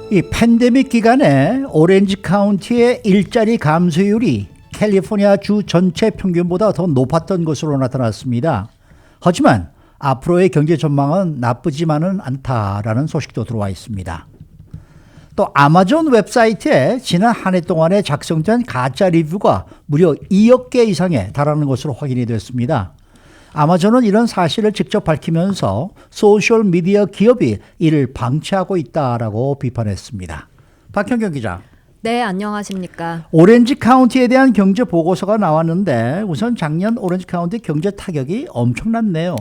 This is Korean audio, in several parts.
이 팬데믹 기간에 오렌지 카운티의 일자리 감소율이 캘리포니아 주 전체 평균보다 더 높았던 것으로 나타났습니다. 하지만 앞으로의 경제 전망은 나쁘지만은 않다라는 소식도 들어와 있습니다. 또 아마존 웹사이트에 지난 한 해 동안에 작성된 가짜 리뷰가 무려 2억 개 이상에 달하는 것으로 확인이 됐습니다. 아마존은 이런 사실을 직접 밝히면서 소셜미디어 기업이 이를 방치하고 있다라고 비판했습니다. 박현경 기자. 네, 안녕하십니까. 오렌지 카운티에 대한 경제 보고서가 나왔는데 우선 작년 오렌지 카운티 경제 타격이 엄청났네요.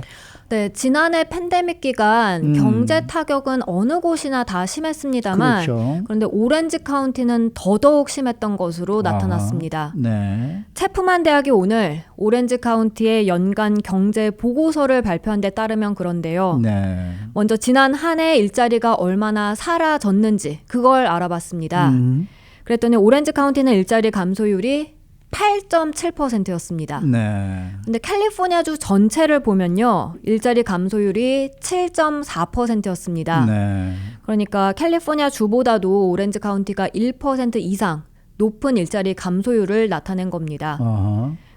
네, 지난해 팬데믹 기간 경제 타격은 어느 곳이나 다 심했습니다만 그렇죠. 그런데 오렌지 카운티는 더더욱 심했던 것으로 나타났습니다. 네. 체프만 대학이 오늘 오렌지 카운티의 연간 경제 보고서를 발표한 데 따르면 그런데요. 네. 먼저 지난 한 해 일자리가 얼마나 사라졌는지 그걸 알아봤습니다. 그랬더니 오렌지 카운티는 일자리 감소율이 8.7%였습니다. 네. 근데 캘리포니아주 전체를 보면요. 일자리 감소율이 7.4%였습니다. 네. 그러니까 캘리포니아 주보다도 오렌지 카운티가 1% 이상 높은 일자리 감소율을 나타낸 겁니다.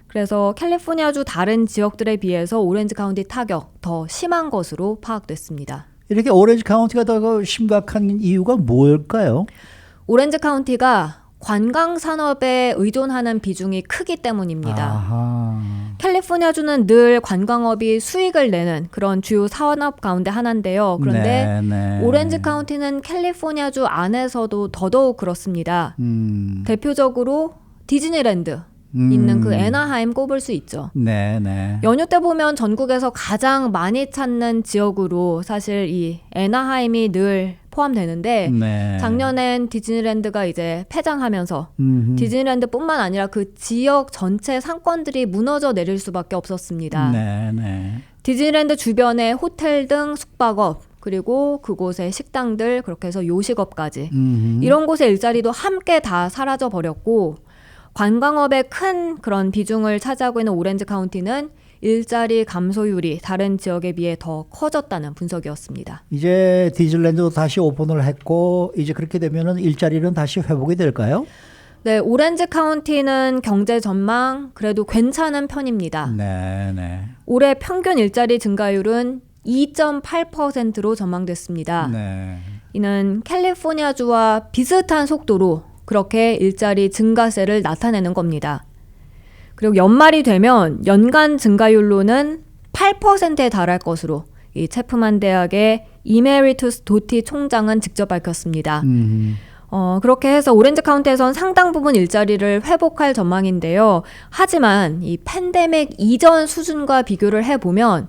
그래서 캘리포니아주 다른 지역들에 비해서 오렌지 카운티 타격 더 심한 것으로 파악됐습니다. 이렇게 오렌지 카운티가 더 심각한 이유가 뭘까요? 오렌지 카운티가 관광 산업에 의존하는 비중이 크기 때문입니다. 아하. 캘리포니아주는 늘 관광업이 수익을 내는 그런 주요 산업 가운데 하나인데요. 그런데 네. 오렌지 카운티는 캘리포니아주 안에서도 더더욱 그렇습니다. 대표적으로 디즈니랜드 있는 그 애나하임 꼽을 수 있죠. 네. 연휴 때 보면 전국에서 가장 많이 찾는 지역으로 사실 이 애나하임이 늘 포함되는데 네. 작년엔 디즈니랜드가 이제 폐장하면서 디즈니랜드뿐만 아니라 그 지역 전체 상권들이 무너져 내릴 수밖에 없었습니다. 네. 디즈니랜드 주변의 호텔 등 숙박업 그리고 그곳의 식당들 그렇게 해서 요식업까지 이런 곳의 일자리도 함께 다 사라져 버렸고 관광업의 큰 그런 비중을 차지하고 있는 오렌지 카운티는 일자리 감소율이 다른 지역에 비해 더 커졌다는 분석이었습니다. 이제 디즈니랜드도 다시 오픈을 했고 이제 그렇게 되면은 일자리는 다시 회복이 될까요? 네, 오렌지 카운티는 경제 전망 그래도 괜찮은 편입니다. 네. 올해 평균 일자리 증가율은 2.8%로 전망됐습니다. 네. 이는 캘리포니아주와 비슷한 속도로 그렇게 일자리 증가세를 나타내는 겁니다. 그리고 연말이 되면 연간 증가율로는 8%에 달할 것으로 이 체프만 대학의 이메리투스 도티 총장은 직접 밝혔습니다. 그렇게 해서 오렌지 카운티에선 상당 부분 일자리를 회복할 전망인데요. 하지만 이 팬데믹 이전 수준과 비교를 해보면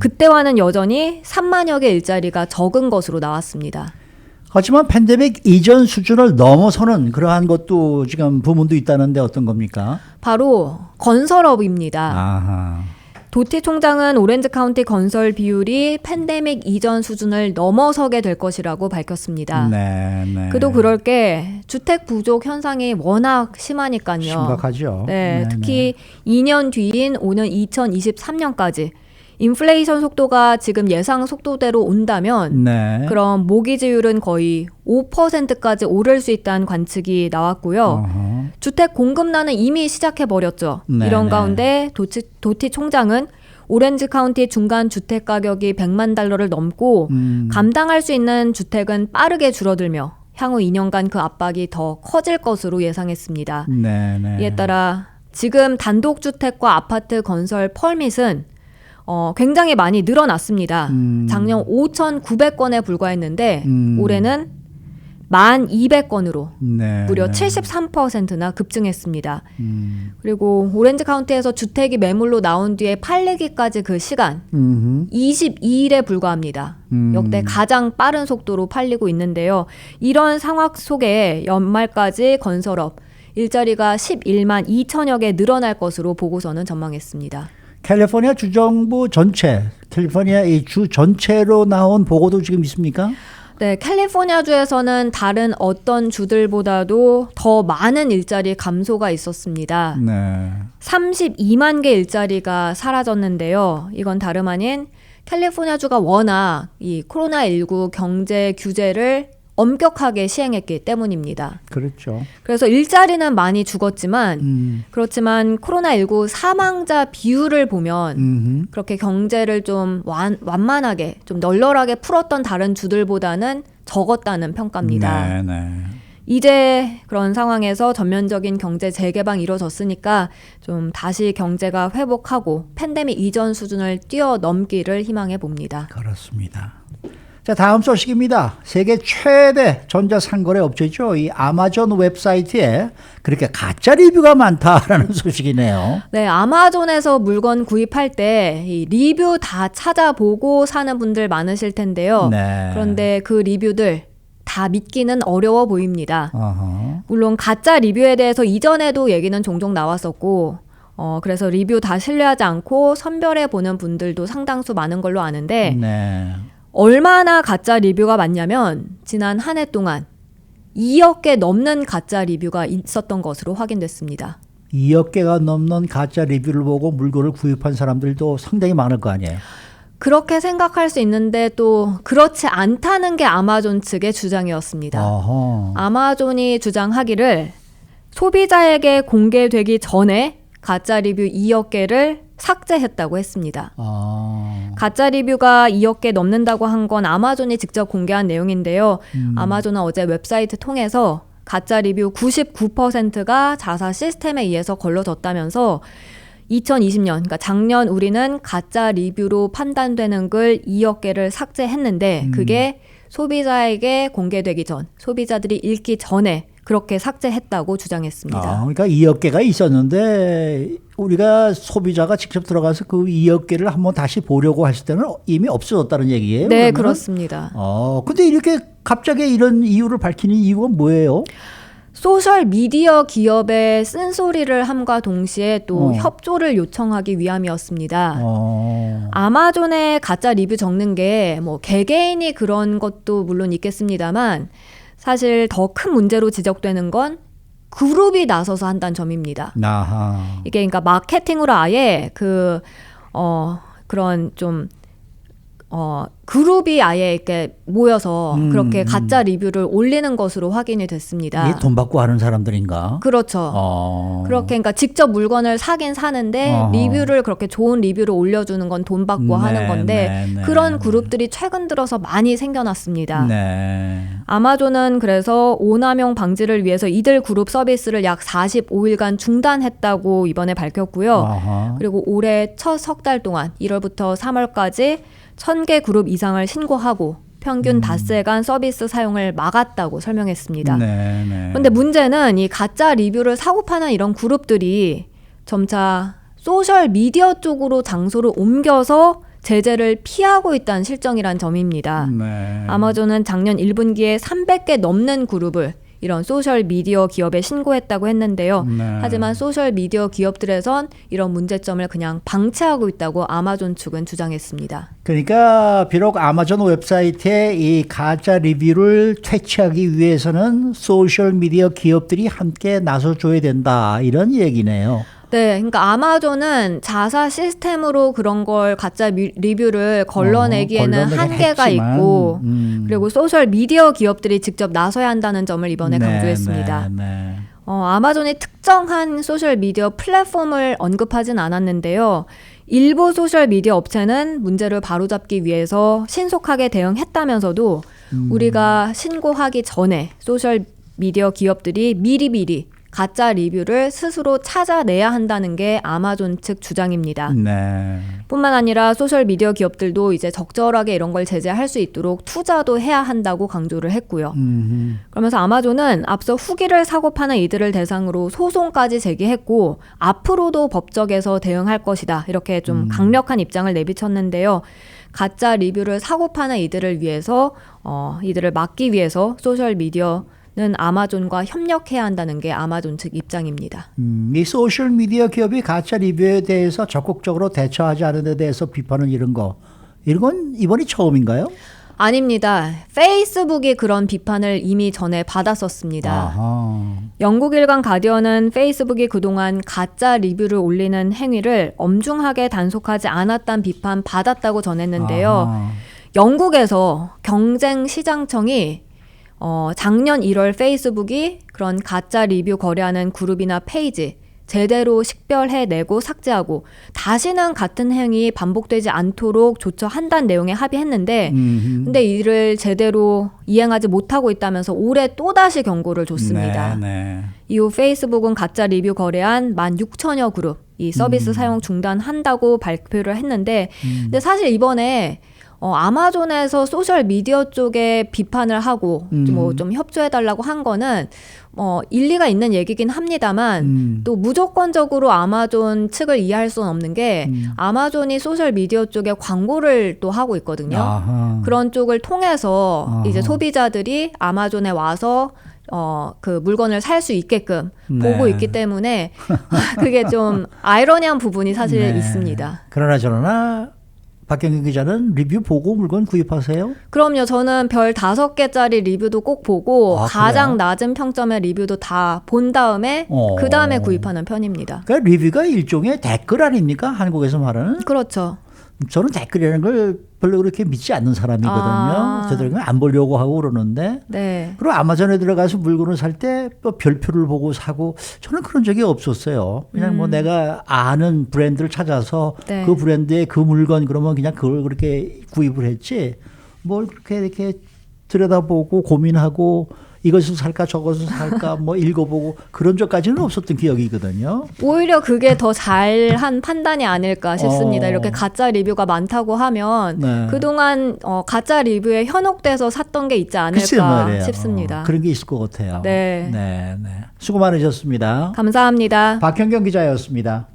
그때와는 여전히 3만여 개 일자리가 적은 것으로 나왔습니다. 하지만 팬데믹 이전 수준을 넘어서는 그러한 것도 지금 부문도 있다는데 어떤 겁니까? 바로 건설업입니다. 아하. 도티 총장은 오렌지 카운티 건설 비율이 팬데믹 이전 수준을 넘어서게 될 것이라고 밝혔습니다. 네. 그도 그럴 게 주택 부족 현상이 워낙 심하니까요. 심각하죠. 네, 특히 2년 뒤인 오는 2023년까지 인플레이션 속도가 지금 예상 속도대로 온다면 그럼 모기지율은 거의 5%까지 오를 수 있다는 관측이 나왔고요. 주택 공급난은 이미 시작해버렸죠. 이런 가운데 도티 총장은 오렌지 카운티 중간 주택 가격이 100만 달러를 넘고 감당할 수 있는 주택은 빠르게 줄어들며 향후 2년간 그 압박이 더 커질 것으로 예상했습니다. 이에 따라 지금 단독주택과 아파트 건설 퍼밋은 굉장히 많이 늘어났습니다. 작년 5,900건에 불과했는데 올해는 1,200건으로 무려 73%나 급증했습니다. 그리고 오렌지 카운티에서 주택이 매물로 나온 뒤에 팔리기까지 그 시간 22일에 불과합니다. 역대 가장 빠른 속도로 팔리고 있는데요. 이런 상황 속에 연말까지 건설업 일자리가 11만 2천여 개 늘어날 것으로 보고서는 전망했습니다. 캘리포니아 주정부 전체, 캘리포니아 이 주 전체로 나온 보고도 지금 있습니까? 네, 캘리포니아주에서는 다른 어떤 주들보다도 더 많은 일자리 감소가 있었습니다. 32만 개 일자리가 사라졌는데요. 이건 다름 아닌 캘리포니아주가 워낙 이 코로나19 경제 규제를 엄격하게 시행했기 때문입니다. 그렇죠. 그래서 일자리는 많이 죽었지만 그렇지만 코로나19 사망자 비율을 보면 그렇게 경제를 좀 완만하게 좀 널널하게 풀었던 다른 주들보다는 적었다는 평가입니다. 네. 이제 그런 상황에서 전면적인 경제 재개방이 이루어졌으니까 좀 다시 경제가 회복하고 팬데믹 이전 수준을 뛰어넘기를 희망해 봅니다. 그렇습니다. 자, 다음 소식입니다. 세계 최대 전자상거래 업체죠. 이 아마존 웹사이트에 그렇게 가짜 리뷰가 많다라는 소식이네요. 네, 아마존에서 물건 구입할 때 이 리뷰 다 찾아보고 사는 분들 많으실 텐데요. 네. 그런데 그 리뷰들 다 믿기는 어려워 보입니다. 어허. 물론 가짜 리뷰에 대해서 이전에도 얘기는 종종 나왔었고 그래서 리뷰 다 신뢰하지 않고 선별해 보는 분들도 상당수 많은 걸로 아는데 네. 얼마나 가짜 리뷰가 많냐면 지난 한 해 동안 2억 개 넘는 가짜 리뷰가 있었던 것으로 확인됐습니다. 2억 개가 넘는 가짜 리뷰를 보고 물건을 구입한 사람들도 상당히 많을 거 아니에요. 그렇게 생각할 수 있는데 또 그렇지 않다는 게 아마존 측의 주장이었습니다. 어허. 아마존이 주장하기를 소비자에게 공개되기 전에 가짜 리뷰 2억 개를 삭제했다고 했습니다. 가짜 리뷰가 2억 개 넘는다고 한 건 아마존이 직접 공개한 내용인데요. 아마존은 어제 웹사이트 통해서 가짜 리뷰 99%가 자사 시스템에 의해서 걸러졌다면서 2020년, 그러니까 작년 우리는 가짜 리뷰로 판단되는 글 2억 개를 삭제했는데 그게 소비자에게 공개되기 전, 소비자들이 읽기 전에 그렇게 삭제했다고 주장했습니다. 그러니까 2억 개가 있었는데 우리가 소비자가 직접 들어가서 그 2억 개를 한번 다시 보려고 했을 때는 이미 없어졌다는 얘기예요? 네, 그러면은? 그렇습니다. 근데 이렇게 갑자기 이런 이유를 밝히는 이유가 뭐예요? 소셜 미디어 기업의 쓴소리를 함과 동시에 또 협조를 요청하기 위함이었습니다. 아마존의 가짜 리뷰 적는 게 뭐 개개인이 그런 것도 물론 있겠습니다만 사실 더 큰 문제로 지적되는 건 그룹이 나서서 한다는 점입니다. 아하. 이게 그러니까 마케팅으로 아예 그런 좀 그룹이 아예 이렇게 모여서 그렇게 가짜 리뷰를 올리는 것으로 확인이 됐습니다. 이게 돈 받고 하는 사람들인가? 그렇죠. 그렇게 그러니까 직접 물건을 사긴 사는데 리뷰를 그렇게 좋은 리뷰를 올려주는 건 돈 받고 하는 건데 그런 그룹들이 최근 들어서 많이 생겨났습니다. 네. 아마존은 그래서 오남용 방지를 위해서 이들 그룹 서비스를 약 45일간 중단했다고 이번에 밝혔고요. 그리고 올해 첫 석 달 동안 1월부터 3월까지 1000개 그룹 이상을 신고하고 평균 닷새간 서비스 사용을 막았다고 설명했습니다. 그런데 문제는 이 가짜 리뷰를 사고 파는 이런 그룹들이 점차 소셜 미디어 쪽으로 장소를 옮겨서 제재를 피하고 있다는 실정이란 점입니다. 아마존은 작년 1분기에 300개 넘는 그룹을 이런 소셜 미디어 기업에 신고했다고 했는데요. 하지만 소셜 미디어 기업들에선 이런 문제점을 그냥 방치하고 있다고 아마존 측은 주장했습니다. 그러니까 비록 아마존 웹사이트에 이 가짜 리뷰를 퇴치하기 위해서는 소셜 미디어 기업들이 함께 나서줘야 된다 이런 얘기네요. 네, 그러니까 아마존은 자사 시스템으로 그런 걸 가짜 리뷰를 걸러내기에는 한계가 있고 그리고 소셜 미디어 기업들이 직접 나서야 한다는 점을 이번에 강조했습니다. 아마존이 특정한 소셜 미디어 플랫폼을 언급하진 않았는데요. 일부 소셜 미디어 업체는 문제를 바로잡기 위해서 신속하게 대응했다면서도 우리가 신고하기 전에 소셜 미디어 기업들이 미리미리 가짜 리뷰를 스스로 찾아내야 한다는 게 아마존 측 주장입니다. 뿐만 아니라 소셜미디어 기업들도 이제 적절하게 이런 걸 제재할 수 있도록 투자도 해야 한다고 강조를 했고요. 그러면서 아마존은 앞서 후기를 사고 파는 이들을 대상으로 소송까지 제기했고 앞으로도 법적에서 대응할 것이다. 이렇게 좀 강력한 입장을 내비쳤는데요. 가짜 리뷰를 사고 파는 이들을 위해서 이들을 막기 위해서 소셜미디어 는 아마존과 협력해야 한다는 게 아마존 측 입장입니다. 이 소셜 미디어 기업이 가짜 리뷰에 대해서 적극적으로 대처하지 않은 데 대해서 비판은 이런 건 이번이 처음인가요? 아닙니다. 페이스북이 그런 비판을 이미 전에 받았었습니다. 영국 일간 가디언은 페이스북이 그동안 가짜 리뷰를 올리는 행위를 엄중하게 단속하지 않았다는 비판 받았다고 전했는데요. 영국에서 경쟁시장청이 작년 1월 페이스북이 그런 가짜 리뷰 거래하는 그룹이나 페이지 제대로 식별해내고 삭제하고 다시는 같은 행위 반복되지 않도록 조처한다는 내용에 합의했는데 근데 이를 제대로 이행하지 못하고 있다면서 올해 또다시 경고를 줬습니다. 이후 페이스북은 가짜 리뷰 거래한 16,000여 그룹 이 서비스 사용 중단한다고 발표를 했는데 근데 사실 이번에 아마존에서 소셜 미디어 쪽에 비판을 하고 뭐 좀 협조해달라고 한 거는 일리가 있는 얘기긴 합니다만 또 무조건적으로 아마존 측을 이해할 수는 없는 게 아마존이 소셜 미디어 쪽에 광고를 또 하고 있거든요. 아하. 그런 쪽을 통해서 아하. 이제 소비자들이 아마존에 와서 그 물건을 살 수 있게끔 보고 있기 때문에 그게 좀 아이러니한 부분이 사실 있습니다. 그러나 저러나 박경경 기자는 리뷰 보고 물건 구입하세요? 그럼요. 저는 별 5개짜리 리뷰도 꼭 보고 가장 낮은 평점의 리뷰도 다 본 다음에 그 다음에 구입하는 편입니다. 그러니까 리뷰가 일종의 댓글 아닙니까? 한국에서 말하는? 그렇죠. 저는 댓글이라는 걸 별로 그렇게 믿지 않는 사람이거든요. 저들은 안 보려고 하고 그러는데. 네. 그리고 아마존에 들어가서 물건을 살 때 또 별표를 보고 사고 저는 그런 적이 없었어요. 그냥 뭐 내가 아는 브랜드를 찾아서 그 브랜드의 그 물건 그러면 그냥 그걸 그렇게 구입을 했지. 뭘 그렇게 이렇게 들여다보고 고민하고 이것을 살까 저것을 살까 뭐 읽어보고 그런 적까지는 없었던 기억이거든요. 오히려 그게 더 잘한 판단이 아닐까 싶습니다. 이렇게 가짜 리뷰가 많다고 하면 그동안 가짜 리뷰에 현혹돼서 샀던 게 있지 않을까 싶습니다. 그런 게 있을 것 같아요. 네. 수고 많으셨습니다. 감사합니다. 박현경 기자였습니다.